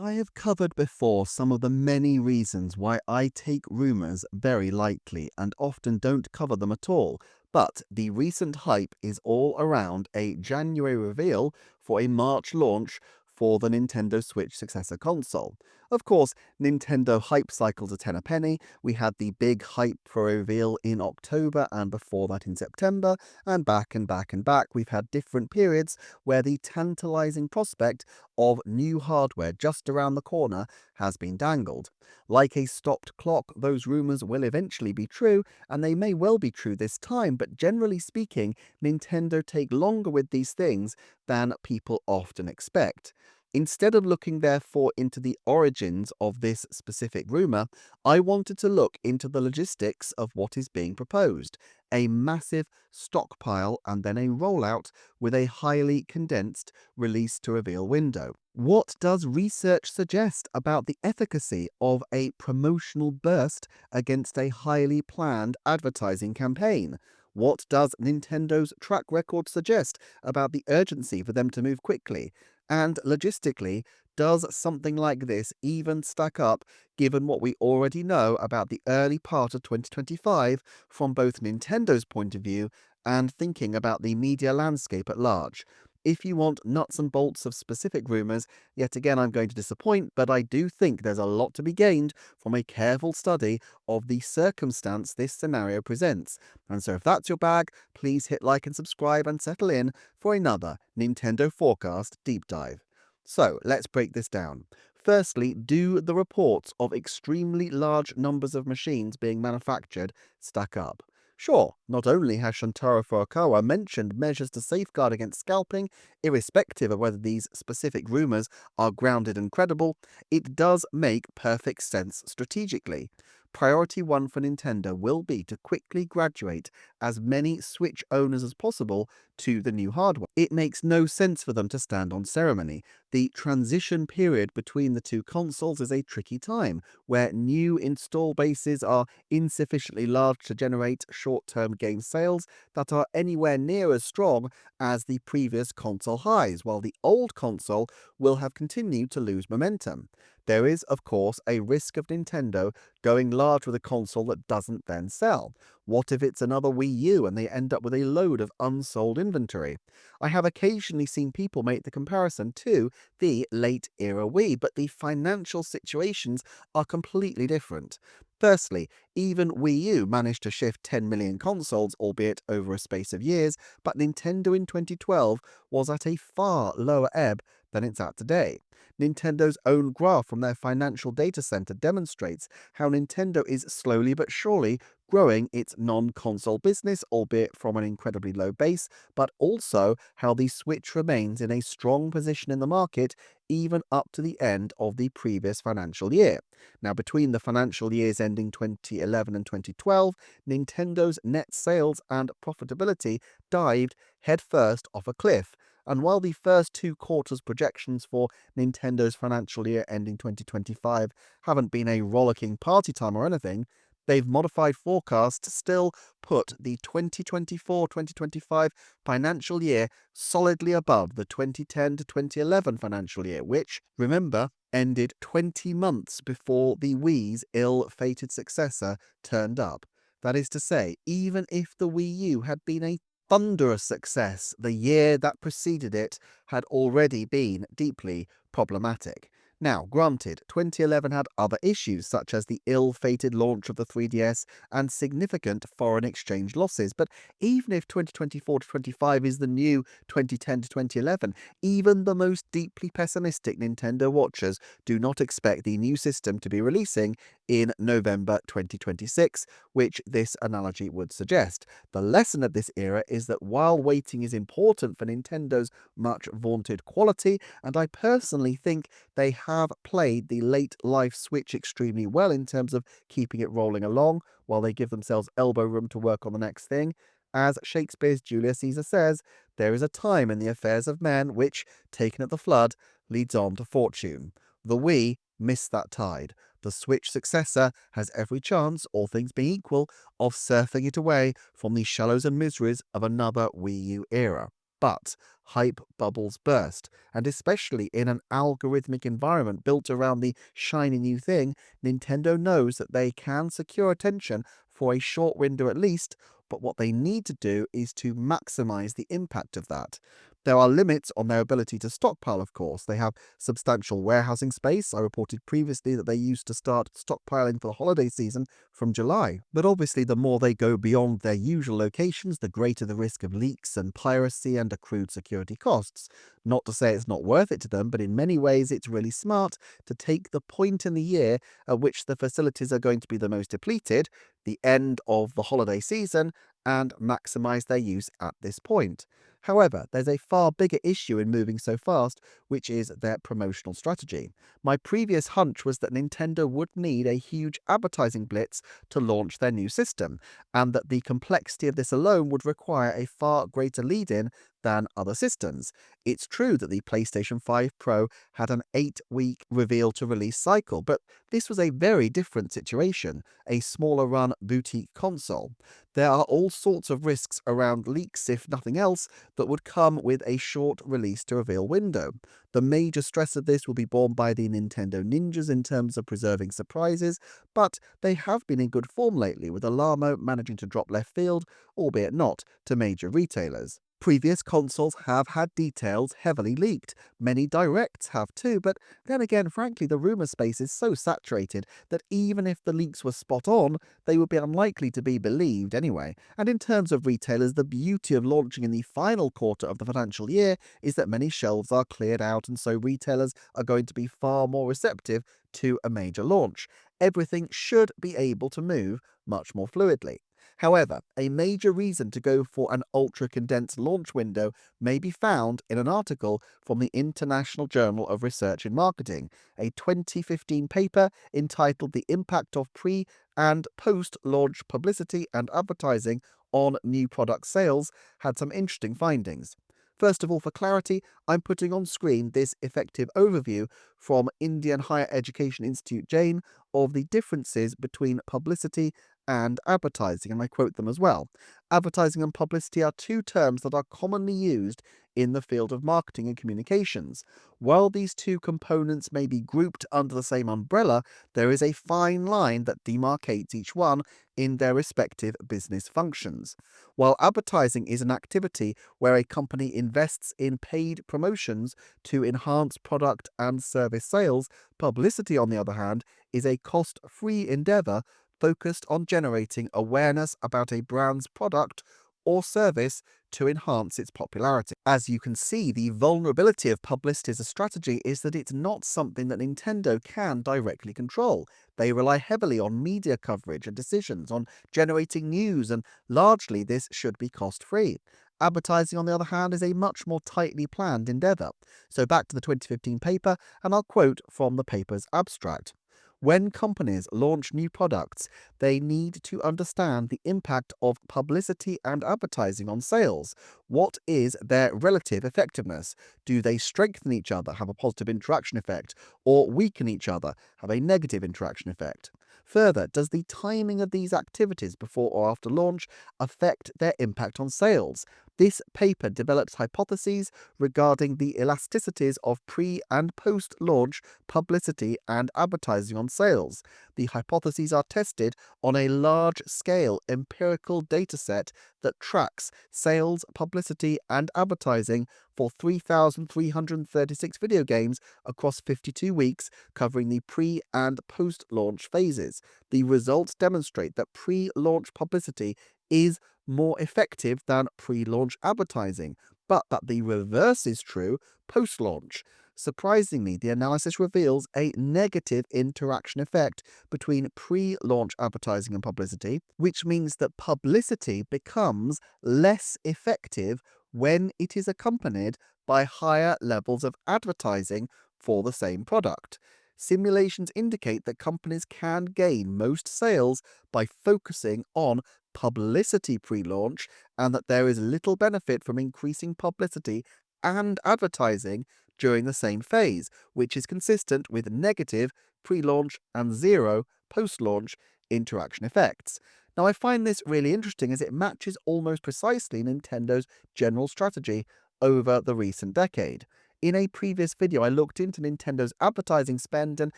I have covered before some of the many reasons why I take rumours very lightly and often don't cover them at all, but the recent hype is all around a January reveal for a March launch for the Nintendo Switch successor console. Of course, Nintendo hype cycles are 10 a penny. We had the big hype for reveal in October and before that in September, and back and back and back. We've had different periods where the tantalizing prospect of new hardware just around the corner has been dangled. Like a stopped clock, those rumours will eventually be true, and they may well be true this time, but generally speaking, Nintendo take longer with these things than people often expect. Instead of looking therefore into the origins of this specific rumour, I wanted to look into the logistics of what is being proposed: a massive stockpile and then a rollout with a highly condensed release to reveal window. What does research suggest about the efficacy of a promotional burst against a highly planned advertising campaign? What does Nintendo's track record suggest about the urgency for them to move quickly? And logistically, does something like this even stack up given what we already know about the early part of 2025 from both Nintendo's point of view and thinking about the media landscape at large? If you want nuts and bolts of specific rumours, yet again I'm going to disappoint, but I do think there's a lot to be gained from a careful study of the circumstance this scenario presents. And so if that's your bag, please hit like and subscribe and settle in for another Nintendo Forecast deep dive. So let's break this down. Firstly, do the reports of extremely large numbers of machines being manufactured stack up? Sure, not only has Shantaro Furukawa mentioned measures to safeguard against scalping, irrespective of whether these specific rumours are grounded and credible, it does make perfect sense strategically. Priority one for Nintendo will be to quickly graduate as many Switch owners as possible to the new hardware. It makes no sense for them to stand on ceremony. The transition period between the two consoles is a tricky time, where new install bases are insufficiently large to generate short-term game sales that are anywhere near as strong as the previous console highs, while the old console will have continued to lose momentum. There is, of course, a risk of Nintendo going large with a console that doesn't then sell. What if it's another Wii U and they end up with a load of unsold inventory? I have occasionally seen people make the comparison to the late era Wii, but the financial situations are completely different. Firstly, even Wii U managed to shift 10 million consoles, albeit over a space of years, but Nintendo in 2012 was at a far lower ebb than it's at today. Nintendo's own graph from their financial data center demonstrates how Nintendo is slowly but surely growing its non-console business, albeit from an incredibly low base, but also how the Switch remains in a strong position in the market even up to the end of the previous financial year. Now, between the financial years ending 2011 and 2012, Nintendo's net sales and profitability dived headfirst off a cliff. And while the first two quarters projections for Nintendo's financial year ending 2025 haven't been a rollicking party time or anything, they've modified forecasts to still put the 2024-2025 financial year solidly above the 2010 to 2011 financial year, which, remember, ended 20 months before the Wii's ill-fated successor turned up. That is to say, even if the Wii U had been a thunderous success, the year that preceded it had already been deeply problematic. Now, granted, 2011 had other issues such as the ill-fated launch of the 3DS and significant foreign exchange losses, but even if 2024 to 25 is the new 2010 to 2011, even the most deeply pessimistic Nintendo watchers do not expect the new system to be releasing in November 2026, which this analogy would suggest. The lesson of this era is that while waiting is important for Nintendo's much vaunted quality, and I personally think they have played the late life Switch extremely well in terms of keeping it rolling along while they give themselves elbow room to work on the next thing. As Shakespeare's Julius Caesar says, there is a time in the affairs of men which, taken at the flood, leads on to fortune. The Wii missed that tide. The Switch successor has every chance, all things being equal, of surfing it away from the shallows and miseries of another Wii U era. But hype bubbles burst, and especially in an algorithmic environment built around the shiny new thing, Nintendo knows that they can secure attention for a short window at least, but what they need to do is to maximize the impact of that. There are limits on their ability to stockpile, of course. They have substantial warehousing space. I reported previously that they used to start stockpiling for the holiday season from July. But obviously, the more they go beyond their usual locations, the greater the risk of leaks and piracy and accrued security costs. Not to say it's not worth it to them, but in many ways, it's really smart to take the point in the year at which the facilities are going to be the most depleted, the end of the holiday season, and maximize their use at this point. However, there's a far bigger issue in moving so fast, which is their promotional strategy. My previous hunch was that Nintendo would need a huge advertising blitz to launch their new system, and that the complexity of this alone would require a far greater lead-in than other systems. It's true that the PlayStation 5 Pro had an 8-week reveal to release cycle, but this was a very different situation, a smaller run boutique console. There are all sorts of risks around leaks, if nothing else, that would come with a short release to reveal window. The major stress of this will be borne by the Nintendo Ninjas in terms of preserving surprises, but they have been in good form lately, with Alamo managing to drop left field, albeit not to major retailers. Previous consoles have had details heavily leaked. Many directs have too, but then again, frankly, the rumour space is so saturated that even if the leaks were spot on, they would be unlikely to be believed anyway. And in terms of retailers, the beauty of launching in the final quarter of the financial year is that many shelves are cleared out, and so retailers are going to be far more receptive to a major launch. Everything should be able to move much more fluidly. However, a major reason to go for an ultra-condensed launch window may be found in an article from the International Journal of Research in Marketing, a 2015 paper entitled The Impact of Pre- and Post-Launch Publicity and Advertising on New Product Sales had some interesting findings. First of all, for clarity, I'm putting on screen this effective overview from Indian Higher Education Institute Jain of the differences between publicity and advertising, and I quote them as well. Advertising and publicity are two terms that are commonly used in the field of marketing and communications. While these two components may be grouped under the same umbrella, there is a fine line that demarcates each one in their respective business functions. While advertising is an activity where a company invests in paid promotions to enhance product and service sales, publicity, on the other hand, is a cost-free endeavor focused on generating awareness about a brand's product or service to enhance its popularity. As you can see, the vulnerability of publicity as a strategy is that it's not something that Nintendo can directly control. They rely heavily on media coverage and decisions, on generating news, and largely this should be cost-free. Advertising, on the other hand, is a much more tightly planned endeavor. So back to the 2015 paper, and I'll quote from the paper's abstract. When companies launch new products, they need to understand the impact of publicity and advertising on sales. What is their relative effectiveness? Do they strengthen each other, have a positive interaction effect, or weaken each other, have a negative interaction effect? Further, does the timing of these activities before or after launch affect their impact on sales? This paper develops hypotheses regarding the elasticities of pre- and post-launch publicity and advertising on sales. The hypotheses are tested on a large-scale empirical dataset that tracks sales, publicity, and advertising for 3,336 video games across 52 weeks, covering the pre- and post-launch phases. The results demonstrate that pre-launch publicity is more effective than pre-launch advertising, but that the reverse is true post-launch. Surprisingly, the analysis reveals a negative interaction effect between pre-launch advertising and publicity, which means that publicity becomes less effective when it is accompanied by higher levels of advertising for the same product. Simulations indicate that companies can gain most sales by focusing on publicity pre-launch, and that there is little benefit from increasing publicity and advertising during the same phase, which is consistent with negative pre-launch and zero post-launch interaction effects. Now, I find this really interesting as it matches almost precisely Nintendo's general strategy over the recent decade. In a previous video, I looked into Nintendo's advertising spend, and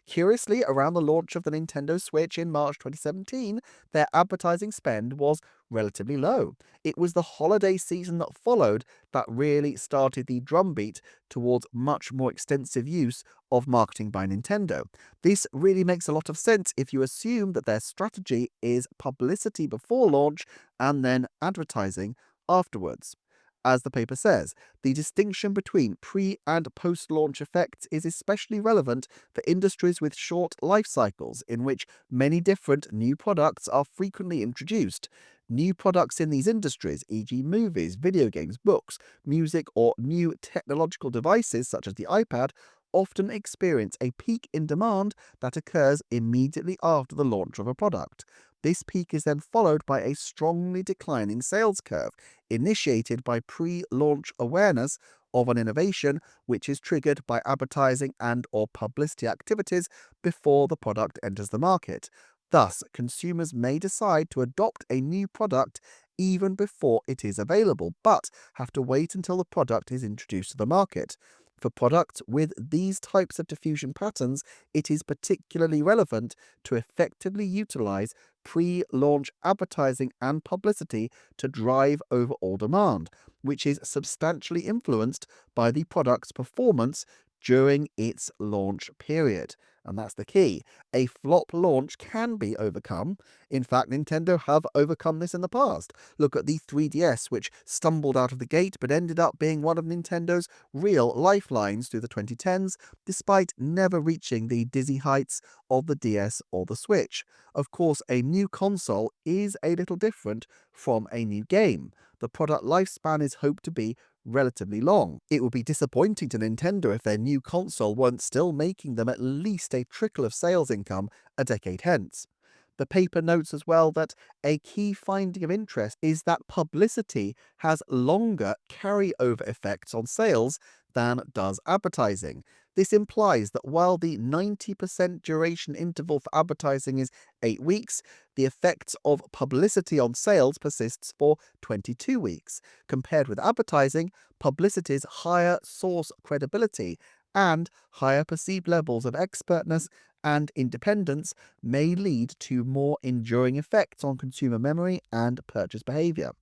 curiously, around the launch of the Nintendo Switch in March 2017, their advertising spend was relatively low. It was the holiday season that followed that really started the drumbeat towards much more extensive use of marketing by Nintendo. This really makes a lot of sense if you assume that their strategy is publicity before launch and then advertising afterwards. As the paper says, the distinction between pre- and post-launch effects is especially relevant for industries with short life cycles in which many different new products are frequently introduced. New products in these industries, e.g. movies, video games, books, music, or new technological devices such as the iPad, often experience a peak in demand that occurs immediately after the launch of a product. This peak is then followed by a strongly declining sales curve, initiated by pre-launch awareness of an innovation which is triggered by advertising and/or publicity activities before the product enters the market. Thus, consumers may decide to adopt a new product even before it is available, but have to wait until the product is introduced to the market. For products with these types of diffusion patterns, it is particularly relevant to effectively utilize pre-launch advertising and publicity to drive overall demand, which is substantially influenced by the product's performance during its launch period. And that's the key. A flop launch can be overcome. In fact, Nintendo have overcome this in the past. Look at the 3DS, which stumbled out of the gate but ended up being one of Nintendo's real lifelines through the 2010s, despite never reaching the dizzy heights of the DS or the Switch. Of course, a new console is a little different from a new game. The product lifespan is hoped to be relatively long. It would be disappointing to Nintendo if their new console weren't still making them at least a trickle of sales income a decade hence. The paper notes as well that a key finding of interest is that publicity has longer carryover effects on sales than does advertising. This implies that while the 90% duration interval for advertising is 8 weeks, the effects of publicity on sales persists for 22 weeks. Compared with advertising, publicity's higher source credibility and higher perceived levels of expertness and independence may lead to more enduring effects on consumer memory and purchase behavior.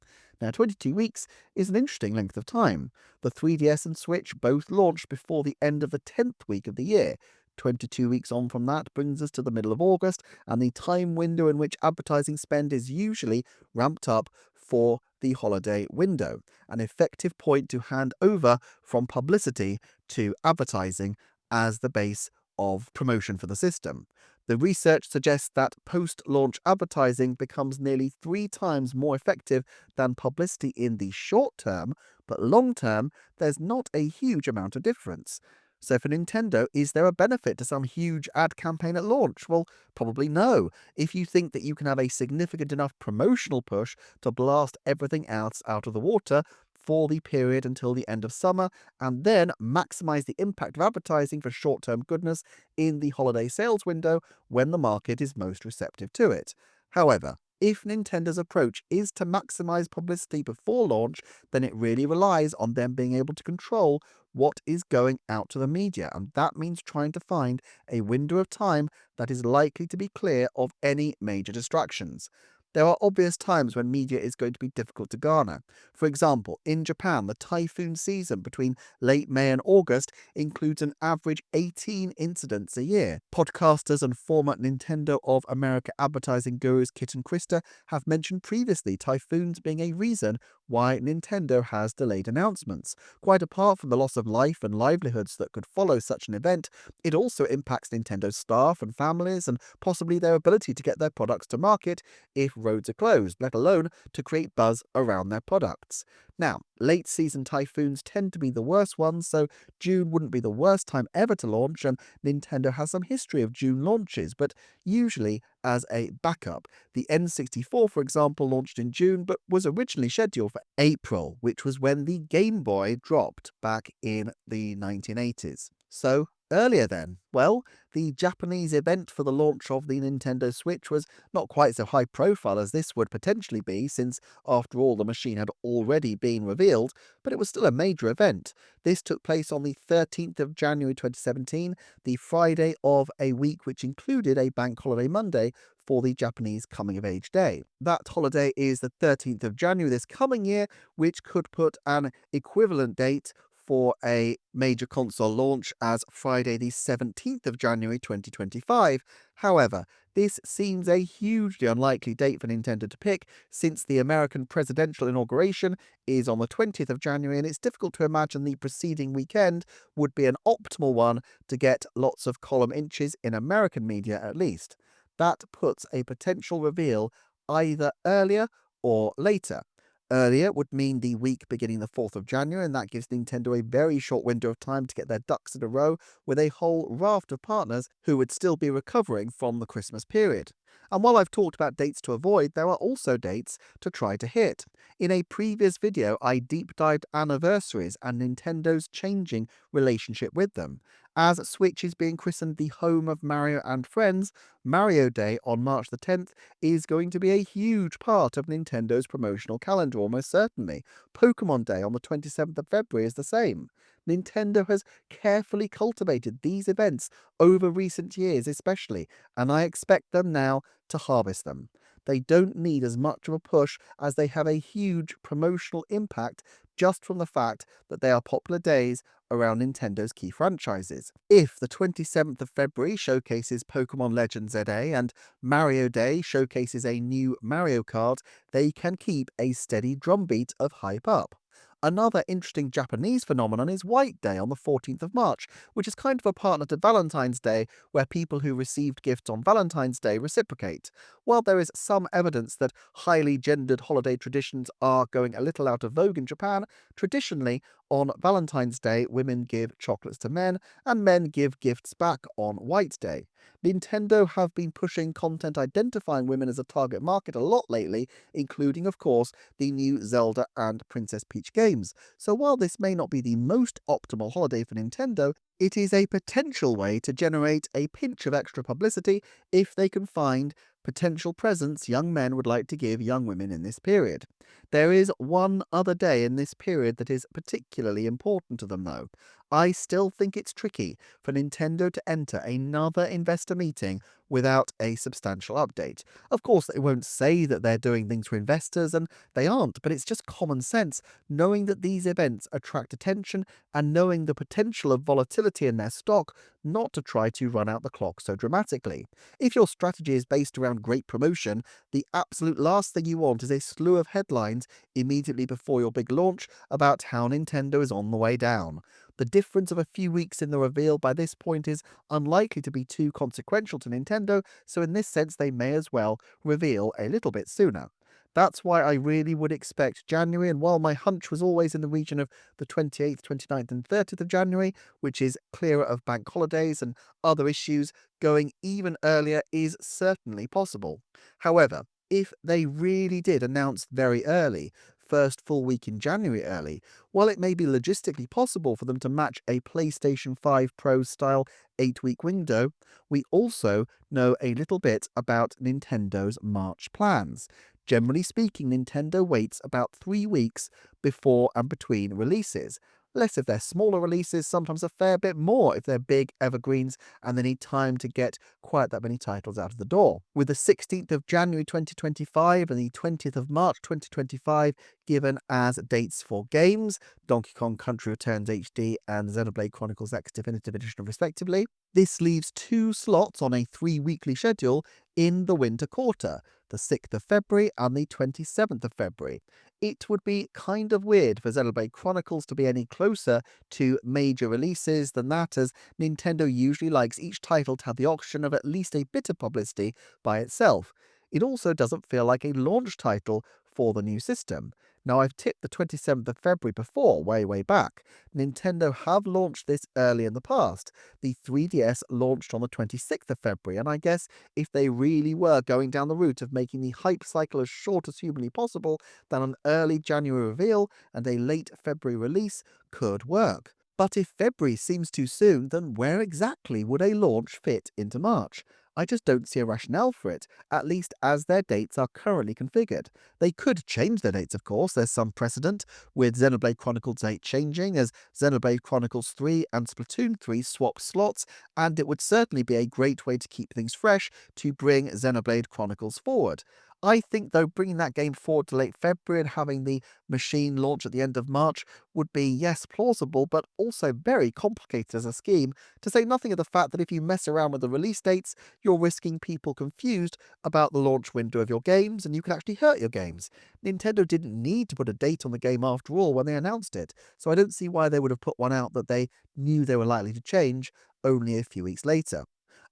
Now, 22 weeks is an interesting length of time. The 3DS and Switch both launched before the end of the 10th week of the year. 22 weeks on from that brings us to the middle of August, and the time window in which advertising spend is usually ramped up for the holiday window, an effective point to hand over from publicity to advertising as the base of promotion for the system. The research suggests that post-launch advertising becomes nearly 3 times more effective than publicity in the short term, but long term, there's not a huge amount of difference. So for Nintendo, is there a benefit to some huge ad campaign at launch? Well, probably no. If you think that you can have a significant enough promotional push to blast everything else out of the water for the period until the end of summer, and then maximize the impact of advertising for short-term goodness in the holiday sales window when the market is most receptive to it. However, if Nintendo's approach is to maximize publicity before launch, then it really relies on them being able to control what is going out to the media, and that means trying to find a window of time that is likely to be clear of any major distractions. There are obvious times when media is going to be difficult to garner. For example, in Japan, the typhoon season between late May and August includes an average 18 incidents a year. Podcasters and former Nintendo of America advertising gurus Kit and Krista have mentioned previously typhoons being a reason why Nintendo has delayed announcements. Quite apart from the loss of life and livelihoods that could follow such an event, it also impacts Nintendo's staff and families and possibly their ability to get their products to market if roads are closed, let alone to create buzz around their products. Now, late season typhoons tend to be the worst ones, so June wouldn't be the worst time ever to launch, and Nintendo has some history of June launches, but usually as a backup. The N64, for example, launched in June, but was originally scheduled for April, which was when the Game Boy dropped back in the 1980s. So, earlier then? Well, the Japanese event for the launch of the Nintendo Switch was not quite so high profile as this would potentially be, since after all the machine had already been revealed, but it was still a major event. This took place on the 13th of January 2017, the Friday of a week which included a bank holiday Monday for the Japanese Coming of Age Day. That holiday is the 13th of January this coming year, which could put an equivalent date for a major console launch as Friday the 17th of January 2025. However, this seems a hugely unlikely date for Nintendo to pick, since the American presidential inauguration is on the 20th of January, and it's difficult to imagine the preceding weekend would be an optimal one to get lots of column inches in American media at least. That puts a potential reveal either earlier or later. Earlier would mean the week beginning the 4th of January, and that gives Nintendo a very short window of time to get their ducks in a row with a whole raft of partners who would still be recovering from the Christmas period. And while I've talked about dates to avoid, there are also dates to try to hit. In a previous video, I deep dived anniversaries and Nintendo's changing relationship with them. As Switch is being christened the home of Mario and friends, Mario Day on March the 10th is going to be a huge part of Nintendo's promotional calendar, almost certainly. Pokemon Day on the 27th of February is the same. Nintendo has carefully cultivated these events over recent years especially, and I expect them now to harvest them. They don't need as much of a push as they have a huge promotional impact just from the fact that they are popular days around Nintendo's key franchises. If the 27th of February showcases Pokemon Legends ZA and Mario Day showcases a new Mario Kart, they can keep a steady drumbeat of hype up. Another interesting Japanese phenomenon is White Day on the 14th of March, which is kind of a partner to Valentine's Day, where people who received gifts on Valentine's Day reciprocate. While there is some evidence that highly gendered holiday traditions are going a little out of vogue in Japan, traditionally, on Valentine's Day, women give chocolates to men, and men give gifts back on White Day. Nintendo have been pushing content identifying women as a target market a lot lately, including, of course, the new Zelda and Princess Peach games. So while this may not be the most optimal holiday for Nintendo, it is a potential way to generate a pinch of extra publicity if they can find potential presents young men would like to give young women in this period. There is one other day in this period that is particularly important to them, though. I still think it's tricky for Nintendo to enter another investor meeting without a substantial update. Of course, they won't say that they're doing things for investors, and they aren't, but it's just common sense, knowing that these events attract attention and knowing the potential of volatility in their stock, not to try to run out the clock so dramatically. If your strategy is based around great promotion, the absolute last thing you want is a slew of headlines immediately before your big launch about how Nintendo is on the way down. The difference of a few weeks in the reveal by this point is unlikely to be too consequential to Nintendo, so in this sense they may as well reveal a little bit sooner. That's why I really would expect January, and while my hunch was always in the region of the 28th, 29th and 30th of January, which is clearer of bank holidays and other issues, going even earlier is certainly possible. However, if they really did announce very early, first full week in January early, while it may be logistically possible for them to match a PlayStation 5 Pro style 8-week window, we also know a little bit about Nintendo's March plans. Generally speaking, Nintendo waits about 3 weeks before and between releases. Less if they're smaller releases, sometimes a fair bit more if they're big evergreens and they need time to get quite that many titles out of the door. With the 16th of January 2025 and the 20th of March 2025 given as dates for games, Donkey Kong Country Returns HD and Xenoblade Chronicles X Definitive Edition respectively, this leaves 2 slots on a 3-weekly schedule in the winter quarter, the 6th of February and the 27th of February. It would be kind of weird for Xenoblade Chronicles to be any closer to major releases than that, as Nintendo usually likes each title to have the option of at least a bit of publicity by itself. It also doesn't feel like a launch title for the new system. Now, I've tipped the 27th of February before, way back. Nintendo have launched this early in the past. The 3DS launched on the 26th of February, and I guess if they really were going down the route of making the hype cycle as short as humanly possible, then an early January reveal and a late February release could work. But if February seems too soon, then where exactly would a launch fit into March? I just don't see a rationale for it, at least as their dates are currently configured. They could change their dates, of course. There's some precedent, with Xenoblade Chronicles 8 changing, as Xenoblade Chronicles 3 and Splatoon 3 swap slots, and it would certainly be a great way to keep things fresh to bring Xenoblade Chronicles forward. I think, though, bringing that game forward to late February and having the machine launch at the end of March would be, yes, plausible, but also very complicated as a scheme, to say nothing of the fact that if you mess around with the release dates, you're risking people confused about the launch window of your games, and you can actually hurt your games. Nintendo didn't need to put a date on the game after all when they announced it, so I don't see why they would have put one out that they knew they were likely to change only a few weeks later.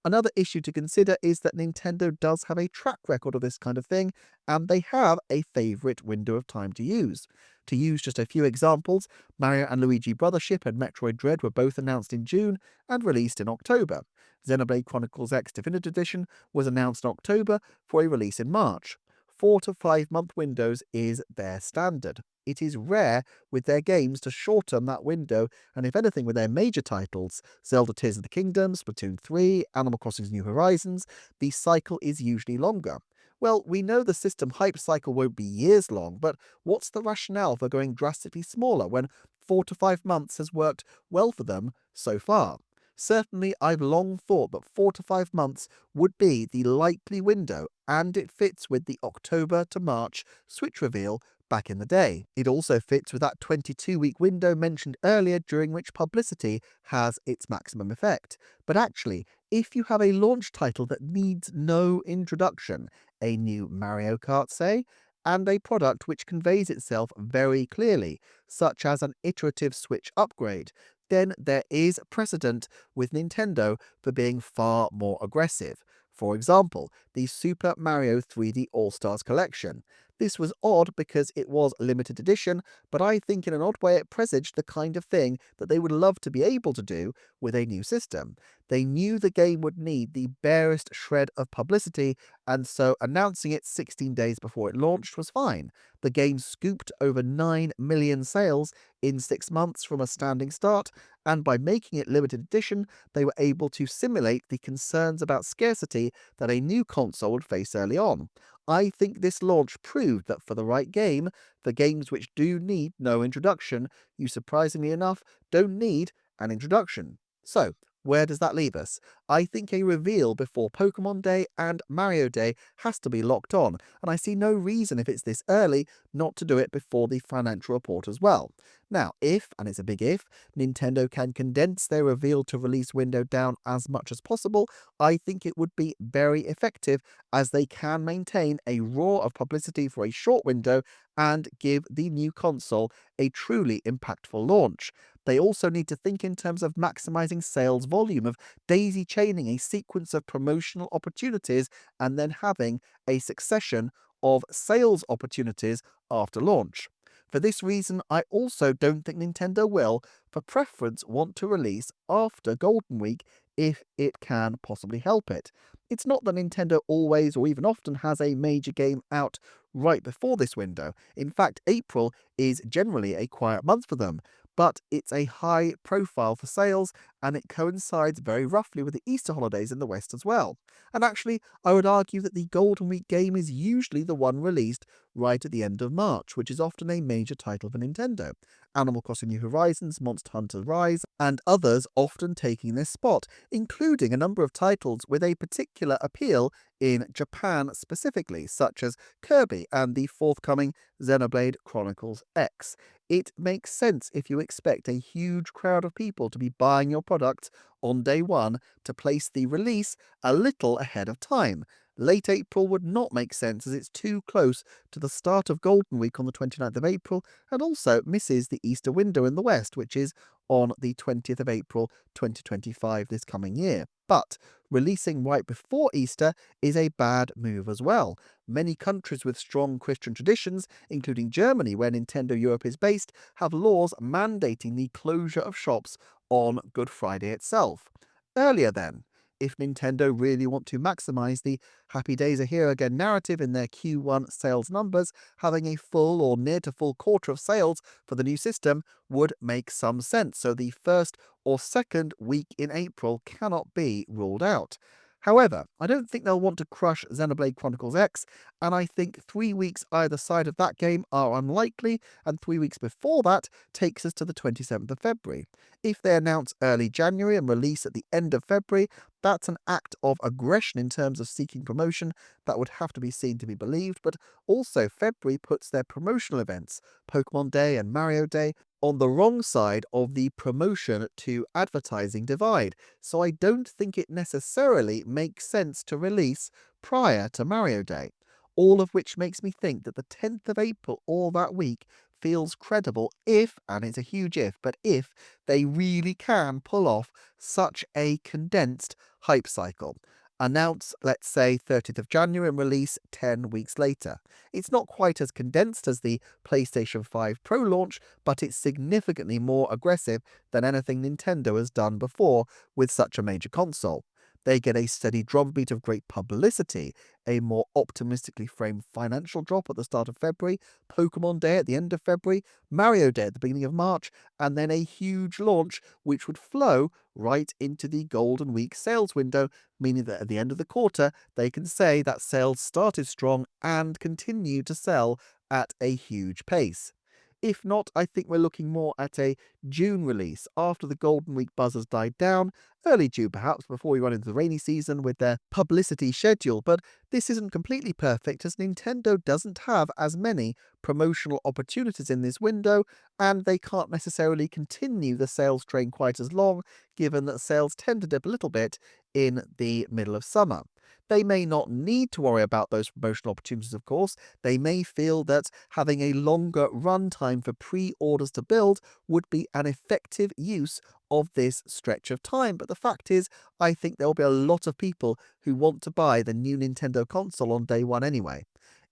Another issue to consider is that Nintendo does have a track record of this kind of thing, and they have a favourite window of time to use. To use just a few examples, Mario and Luigi Brothership and Metroid Dread were both announced in June and released in October. Xenoblade Chronicles X Definitive Edition was announced in October for a release in March. 4 to 5 month windows is their standard. It is rare with their games to shorten that window, and if anything with their major titles, Zelda Tears of the Kingdom, Splatoon 3, Animal Crossing's New Horizons, the cycle is usually longer. Well, we know the system hype cycle won't be years long, but what's the rationale for going drastically smaller when 4 to 5 months has worked well for them so far? Certainly, I've long thought that 4 to 5 months would be the likely window, and it fits with the October to March Switch reveal back in the day. It also fits with that 22-week window mentioned earlier, during which publicity has its maximum effect. But actually, if you have a launch title that needs no introduction, a new Mario Kart, say, and a product which conveys itself very clearly, such as an iterative Switch upgrade, then there is precedent with Nintendo for being far more aggressive. For example, the Super Mario 3D All-Stars Collection. This was odd because it was limited edition, but I think in an odd way it presaged the kind of thing that they would love to be able to do with a new system. They knew the game would need the barest shred of publicity, and so announcing it 16 days before it launched was fine. The game scooped over 9 million sales in 6 months from a standing start, and by making it limited edition, they were able to simulate the concerns about scarcity that a new console would face early on. I think this launch proved that for the right game, for games which do need no introduction, you surprisingly enough don't need an introduction. So, where does that leave us? I think a reveal before Pokemon Day and Mario Day has to be locked on, and I see no reason, if it's this early, not to do it before the financial report as well. Now, if, and it's a big if, Nintendo can condense their reveal to release window down as much as possible, I think it would be very effective, as they can maintain a roar of publicity for a short window and give the new console a truly impactful launch. They also need to think in terms of maximizing sales volume, of daisy chaining a sequence of promotional opportunities and then having a succession of sales opportunities after launch. For this reason, I also don't think Nintendo will, for preference, want to release after Golden Week if it can possibly help it. It's not that Nintendo always or even often has a major game out right before this window. In fact, April is generally a quiet month for them, but it's a high profile for sales, and it coincides very roughly with the Easter holidays in the West as well. And actually, I would argue that the Golden Week game is usually the one released right at the end of March, which is often a major title for Nintendo. Animal Crossing New Horizons, Monster Hunter Rise, and others often taking this spot, including a number of titles with a particular appeal in Japan specifically, such as Kirby and the forthcoming Xenoblade Chronicles X. It makes sense if you expect a huge crowd of people to be buying your product on day one to place the release a little ahead of time. Late April would not make sense, as it's too close to the start of Golden Week on the 29th of April, and also misses the Easter window in the West, which is on the 20th of April 2025 this coming year. But releasing right before Easter is a bad move as well. Many countries with strong Christian traditions, including Germany, where Nintendo Europe is based, have laws mandating the closure of shops on Good Friday itself. Earlier then, if Nintendo really want to maximize the Happy Days Are Here Again narrative in their Q1 sales numbers, having a full or near to full quarter of sales for the new system would make some sense. So the first or second week in April cannot be ruled out. However, I don't think they'll want to crush Xenoblade Chronicles X, and I think 3 weeks either side of that game are unlikely, and 3 weeks before that takes us to the 27th of February. If they announce early January and release at the end of February, that's an act of aggression in terms of seeking promotion that would have to be seen to be believed, but also February puts their promotional events, Pokemon Day and Mario Day, on the wrong side of the promotion to advertising divide, so I don't think it necessarily makes sense to release prior to Mario Day. All of which makes me think that the 10th of April or that week feels credible if, and it's a huge if, but if they really can pull off such a condensed hype cycle. Announce, let's say, 30th of January and release 10 weeks later. It's not quite as condensed as the PlayStation 5 Pro launch, but it's significantly more aggressive than anything Nintendo has done before with such a major console. They get a steady drumbeat of great publicity, a more optimistically framed financial drop at the start of February, Pokemon Day at the end of February, Mario Day at the beginning of March, and then a huge launch which would flow right into the Golden Week sales window, meaning that at the end of the quarter they can say that sales started strong and continue to sell at a huge pace. If not, I think we're looking more at a June release after the Golden Week buzz has died down, early June perhaps, before we run into the rainy season with their publicity schedule. But this isn't completely perfect, as Nintendo doesn't have as many promotional opportunities in this window, and they can't necessarily continue the sales train quite as long, given that sales tend to dip a little bit in the middle of summer. They may not need to worry about those promotional opportunities, of course. They may feel that having a longer runtime for pre-orders to build would be an effective use of this stretch of time. But the fact is, I think there will be a lot of people who want to buy the new Nintendo console on day one anyway.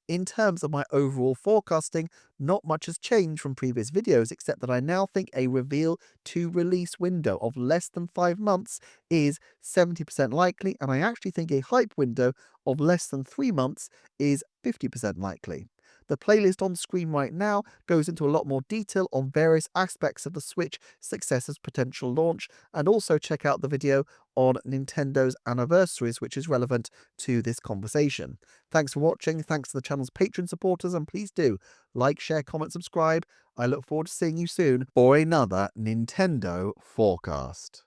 In terms of my overall forecasting, not much has changed from previous videos, except that I now think a reveal to release window of less than 5 months is 70% likely, and I actually think a hype window of less than 3 months is 50% likely. The playlist on screen right now goes into a lot more detail on various aspects of the Switch successor's potential launch, and also check out the video on Nintendo's anniversaries, which is relevant to this conversation. Thanks for watching, thanks to the channel's Patreon supporters, and please do like, share, comment, subscribe. I look forward to seeing you soon for another Nintendo Forecast.